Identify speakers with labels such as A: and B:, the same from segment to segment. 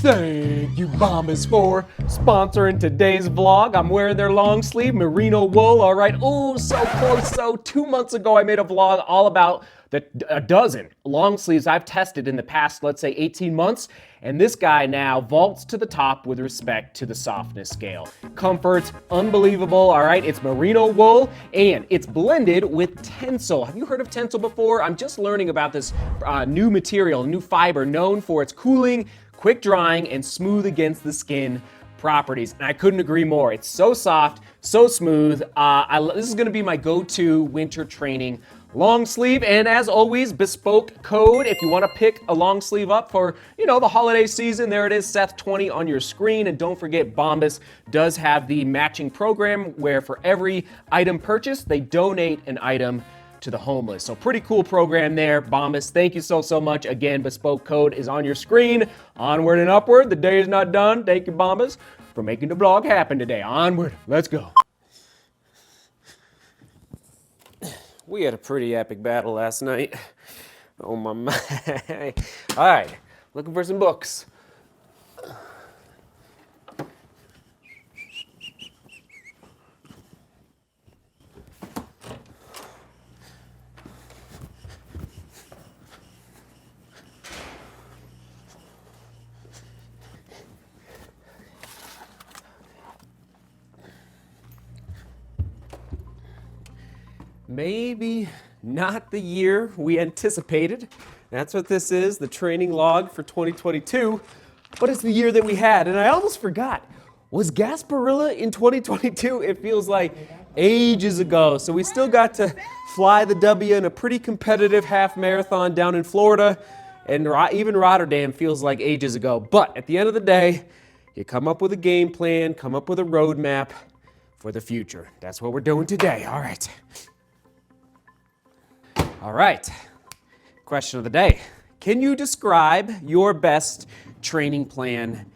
A: Thank you, Bombas, for sponsoring today's vlog. I'm wearing their long sleeve merino wool, all right. Oh, so close. So 2 months ago, I made a vlog all about a dozen long sleeves I've tested in the past, let's say 18 months. And this guy now vaults to the top with respect to the softness scale. Comfort, unbelievable, all right? It's merino wool and it's blended with Tencel. Have you heard of Tencel before? I'm just learning about this new material, new fiber known for its cooling, quick drying, and smooth against the skin properties. And I couldn't agree more. It's so soft, so smooth. This is gonna be my go-to winter training long sleeve, and as always, bespoke code if you want to pick a long sleeve up for, the holiday season. There it is, Seth20 on your screen. And don't forget, Bombas does have the matching program where for every item purchased, they donate an item to the homeless. So pretty cool program there, Bombas. Thank you so much. Again, bespoke code is on your screen. Onward and upward. The day is not done. Thank you, Bombas, for making the vlog happen today. Onward. Let's go. We had a pretty epic battle last night. Oh my. All right, looking for some books. Maybe not the year we anticipated. That's what this is, the training log for 2022, but it's the year that we had. And I almost forgot, was Gasparilla in 2022? It feels like ages ago. So we still got to fly the W in a pretty competitive half marathon down in Florida. And even Rotterdam feels like ages ago. But at the end of the day, you come up with a game plan, come up with a roadmap for the future. That's what we're doing today. All right. All right, question of the day. Can you describe your best training plan?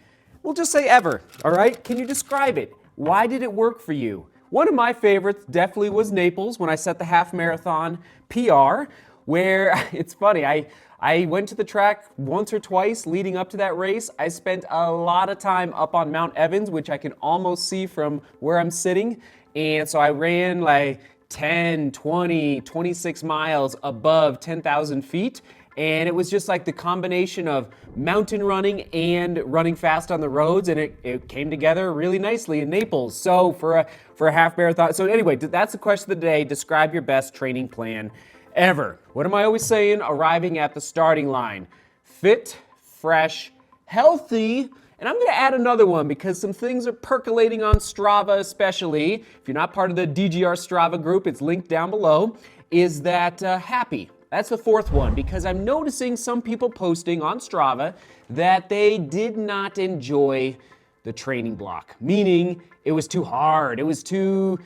A: We'll just say ever, all right? Can you describe it? Why did it work for you? One of my favorites definitely was Naples when I set the half marathon PR, where it's funny, I went to the track once or twice leading up to that race. I spent a lot of time up on Mount Evans, which I can almost see from where I'm sitting. And so I ran like 10, 20, 26 miles above 10,000 feet. And it was just like the combination of mountain running and running fast on the roads. And it came together really nicely in Naples. So for a half marathon. So anyway, that's the question of the day. Describe your best training plan ever. What am I always saying? Arriving at the starting line. Fit, fresh, healthy. And I'm going to add another one because some things are percolating on Strava, especially. If you're not part of the DGR Strava group, it's linked down below, is that happy. That's the fourth one because I'm noticing some people posting on Strava that they did not enjoy the training block, meaning it was too hard. It was too,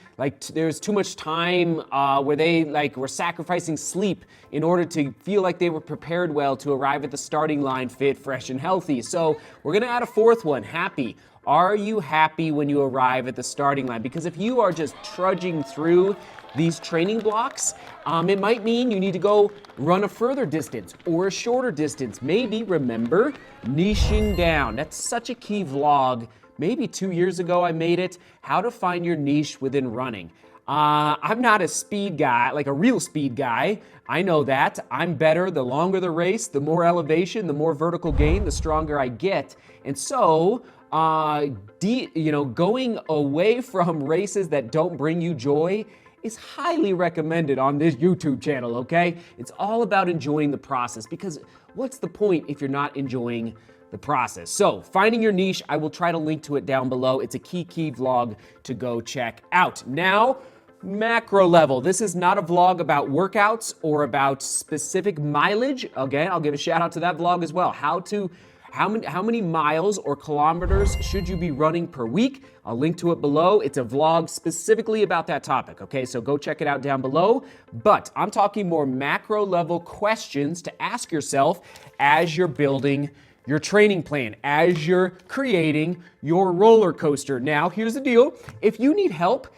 A: there was too much time where they were sacrificing sleep in order to feel like they were prepared well to arrive at the starting line fit, fresh, and healthy. So we're gonna add a fourth one, happy. Are you happy when you arrive at the starting line? Because if you are just trudging through these training blocks, it might mean you need to go run a further distance or a shorter distance. Maybe remember niching down. That's such a key vlog. Maybe 2 years ago I made it, how to find your niche within running. I'm not a speed guy, like a real speed guy. I know that. I'm better the longer the race, the more elevation, the more vertical gain, the stronger I get. And so, going away from races that don't bring you joy is highly recommended on this YouTube channel, okay? It's all about enjoying the process because what's the point if you're not enjoying the process? So finding your niche, I will try to link to it down below. It's a key vlog to go check out. Now, macro level. This is not a vlog about workouts or about specific mileage. Again, I'll give a shout out to that vlog as well. How many miles or kilometers should you be running per week? I'll link to it below. It's a vlog specifically about that topic, okay? So go check it out down below. But I'm talking more macro level questions to ask yourself as you're building your training plan, as you're creating your roller coaster. Now, here's the deal. If you need help,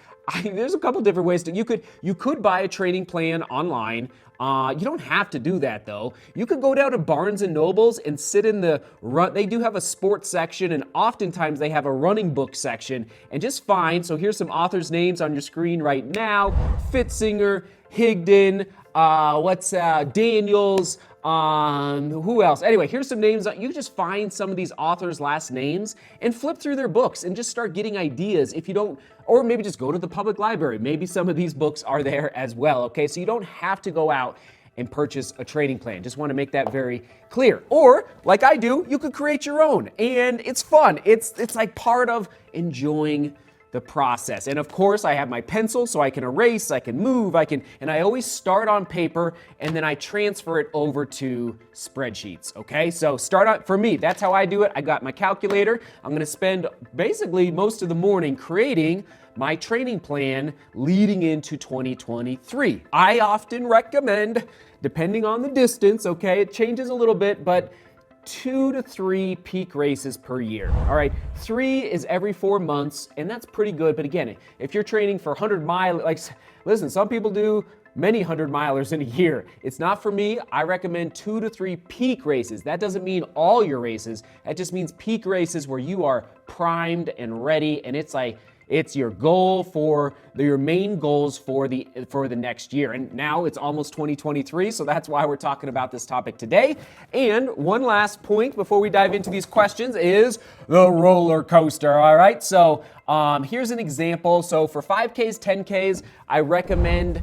A: There's a couple different ways you could buy a training plan online. You don't have to do that though. You could go down to Barnes and Nobles and sit in the run. They do have a sports section, and oftentimes they have a running book section. And just find. So here's some authors' names on your screen right now: Fitzinger, Higdon, Daniels. Who else? Anyway, here's some names. You just find some of these authors' last names and flip through their books and just start getting ideas. If you don't, or maybe just go to the public library. Maybe some of these books are there as well, okay? So you don't have to go out and purchase a training plan. Just want to make that very clear. Or, like I do, you could create your own, and it's fun. It's like part of enjoying the process. And of course, I have my pencil so I can erase, I can move, and I always start on paper and then I transfer it over to spreadsheets, okay? So for me, that's how I do it. I got my calculator. I'm gonna spend basically most of the morning creating my training plan leading into 2023. I often recommend, depending on the distance, okay, it changes a little bit, but 2 to 3 peak races per year. All right, 3 is every 4 months, and that's pretty good. But again, if you're training for 100-mile, listen, some people do many 100-milers in a year. It's not for me. I recommend 2 to 3 peak races. That doesn't mean all your races. That just means peak races where you are primed and ready, and it's your goal your main goals for the next year. And now it's almost 2023, so that's why we're talking about this topic today. And one last point before we dive into these questions is the roller coaster, all right? So here's an example. So for 5Ks, 10Ks, I recommend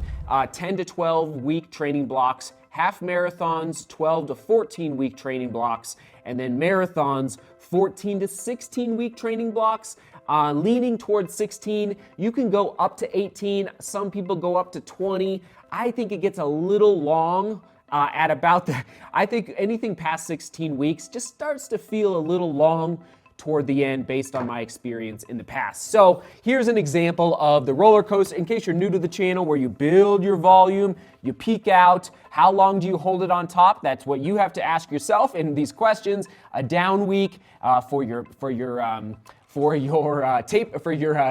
A: 10 to 12 week training blocks, half marathons, 12 to 14 week training blocks, and then marathons, 14 to 16 week training blocks. Leaning towards 16, you can go up to 18. Some people go up to 20. I think it gets a little long I think anything past 16 weeks just starts to feel a little long toward the end based on my experience in the past. So here's an example of the roller coaster, in case you're new to the channel, where you build your volume, you peak out. How long do you hold it on top? That's what you have to ask yourself in these questions. A down week for your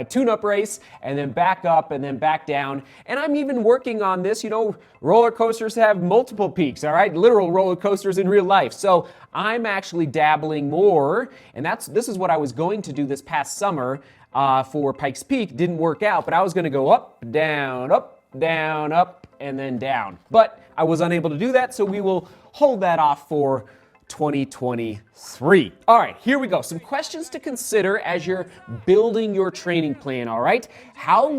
A: tune-up race, and then back up and then back down. And I'm even working on this. Roller coasters have multiple peaks, all right? Literal roller coasters in real life. So I'm actually dabbling more, and this is what I was going to do this past summer for Pikes Peak. Didn't work out, but I was going to go up, down, and then down. But I was unable to do that, so we will hold that off for 2023. All right, here we go. Some questions to consider as you're building your training plan, all right? Here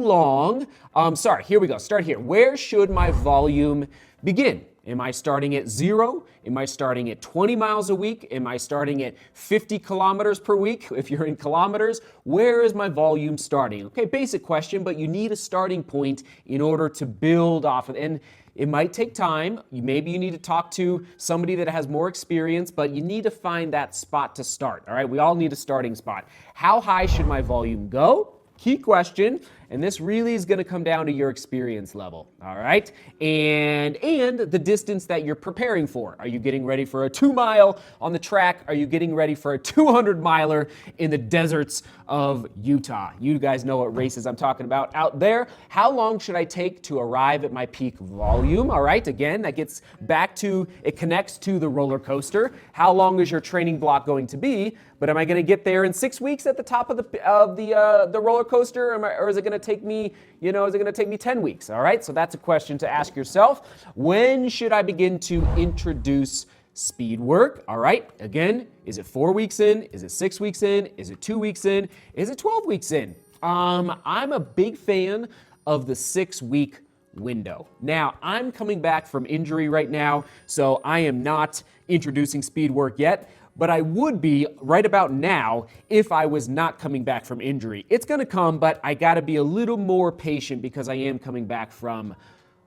A: we go. Start here. Where should my volume begin? Am I starting at 0? Am I starting at 20 miles a week? Am I starting at 50 kilometers per week? If you're in kilometers, where is my volume starting? Okay, basic question, but you need a starting point in order to build off of it. And it might take time. Maybe you need to talk to somebody that has more experience, but you need to find that spot to start, all right? We all need a starting spot. How high should my volume go? Key question, and this really is going to come down to your experience level, all right? And the distance that you're preparing for. Are you getting ready for a 2-mile on the track? Are you getting ready for a 200-miler in the deserts of Utah? You guys know what races I'm talking about out there. How long should I take to arrive at my peak volume? All right, again, that gets back to, it connects to the roller coaster. How long is your training block going to be? But am I going to get there in 6 weeks at the top of the roller coaster, or is it going to take me, is it going to take me 10 weeks? All right, so that's a question to ask yourself. When should I begin to introduce speed work? All right, again, is it 4 weeks in? Is it 6 weeks in? Is it 2 weeks in? Is it 12 weeks in? I'm a big fan of the 6-week window. Now, I'm coming back from injury right now, so I am not introducing speed work yet. But I would be right about now if I was not coming back from injury. It's going to come, but I got to be a little more patient because I am coming back from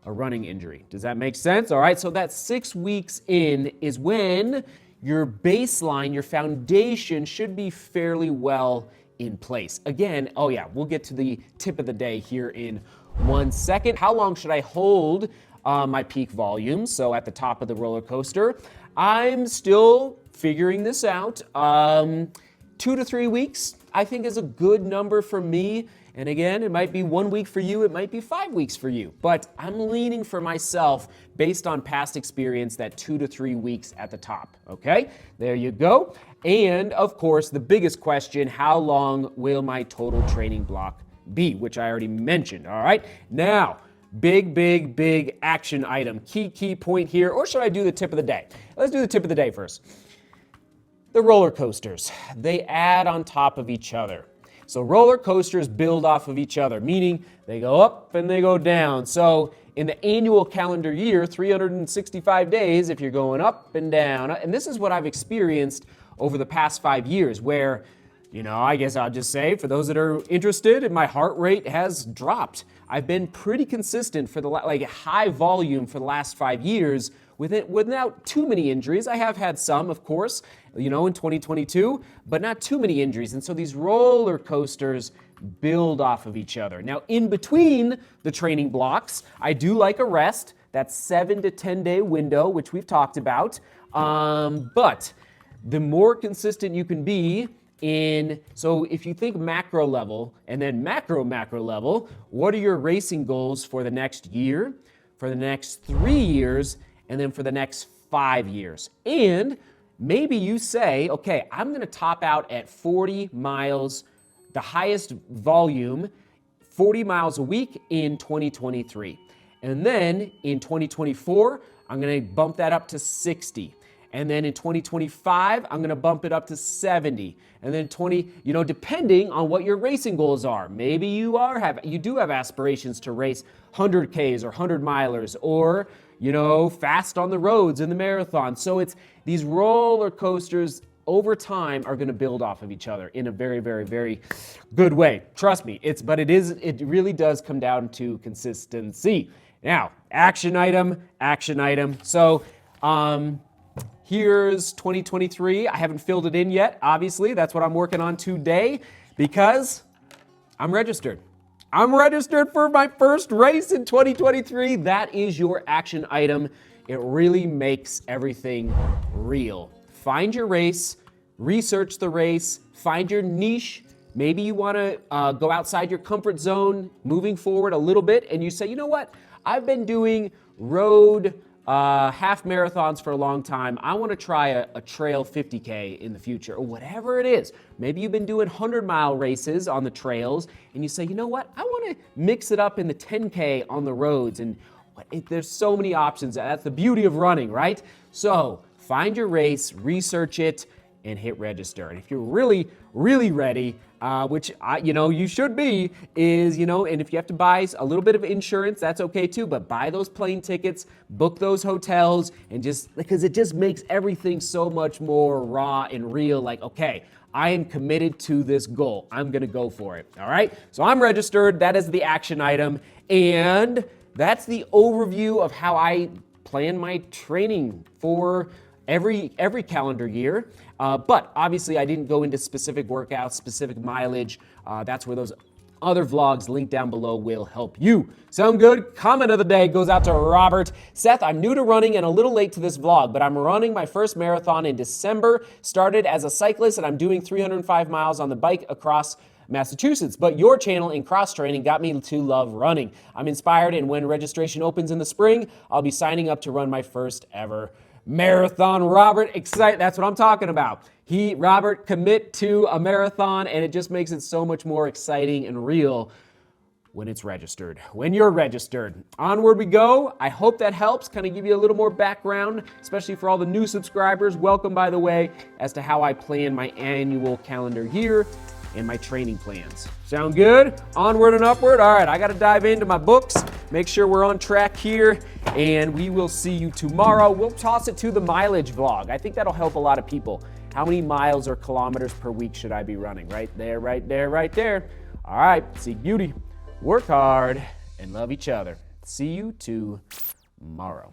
A: a running injury. Does that make sense? All right, so that 6 weeks in is when your baseline, your foundation should be fairly well in place. Again, we'll get to the tip of the day here in 1 second. How long should I hold my peak volume? So at the top of the roller coaster, I'm still figuring this out. 2 to 3 weeks. I think is a good number for me. And again, it might be 1 week for you, it might be 5 weeks for you. But I'm leaning for myself based on past experience that 2 to 3 weeks at the top. Okay, there you go. And of course, the biggest question, how long will my total training block be? Which I already mentioned. All right, now, big action item. Key point here, or should I do the tip of the day? Let's do the tip of the day first. The roller coasters, they add on top of each other. So roller coasters build off of each other, meaning they go up and they go down. So in the annual calendar year, 365 days, if you're going up and down, and this is what I've experienced over the past 5 years where, I guess I'll just say, for those that are interested, my heart rate has dropped. I've been pretty consistent for the high volume for the last 5 years without too many injuries. I have had some, of course, in 2022, but not too many injuries. And so these roller coasters build off of each other. Now, in between the training blocks, I do like a rest, that 7 to 10 day window, which we've talked about. But the more consistent you can be so if you think macro level and then macro level, what are your racing goals for the next year, for the next 3 years, and then for the next 5 years? And maybe you say, okay, I'm going to top out at 40 miles, the highest volume, 40 miles a week in 2023. And then in 2024, I'm going to bump that up to 60. And then in 2025, I'm going to bump it up to 70. And then depending on what your racing goals are. Maybe you do have aspirations to race 100Ks or 100 milers or, fast on the roads in the marathon. So it's these roller coasters over time are going to build off of each other in a very, very, very good way. Trust me, it really does come down to consistency. Now, action item. So, here's 2023. I haven't filled it in yet, obviously. That's what I'm working on today because I'm registered. I'm registered for my first race in 2023. That is your action item. It really makes everything real. Find your race, research the race, find your niche. Maybe you want to go outside your comfort zone, moving forward a little bit, and you say, you know what? I've been doing road half marathons for a long time. I want to try a trail 50K in the future, or whatever it is. Maybe you've been doing 100-mile races on the trails, and you say, you know what? I want to mix it up in the 10K on the roads, and there's so many options. That's the beauty of running, right? So find your race, research it, and hit register. And if you're really, really ready, which you should be, and if you have to buy a little bit of insurance, that's okay too, but buy those plane tickets, book those hotels, and because it just makes everything so much more raw and real, like, okay, I am committed to this goal. I'm going to go for it. All right. So I'm registered. That is the action item. And that's the overview of how I plan my training for every calendar year. But obviously I didn't go into specific workouts, specific mileage. That's where those other vlogs linked down below will help you. Sound good? Comment of the day goes out to Robert. Seth, I'm new to running and a little late to this vlog, but I'm running my first marathon in December. Started as a cyclist and I'm doing 305 miles on the bike across Massachusetts, but your channel in cross training got me to love running. I'm inspired, and when registration opens in the spring, I'll be signing up to run my first ever marathon. Robert, excited. That's what I'm talking about. Robert, commit to a marathon, and it just makes it so much more exciting and real when it's registered, when you're registered. Onward we go. I hope that helps, kind of give you a little more background, especially for all the new subscribers. Welcome, by the way, as to how I plan my annual calendar year and my training plans. Sound good? Onward and upward. All right, I got to dive into my books, make sure we're on track here, and we will see you tomorrow. We'll toss it to the mileage vlog. I think that'll help a lot of people. How many miles or kilometers per week should I be running? Right there, right there, right there. All right, seek beauty, work hard, and love each other. See you tomorrow.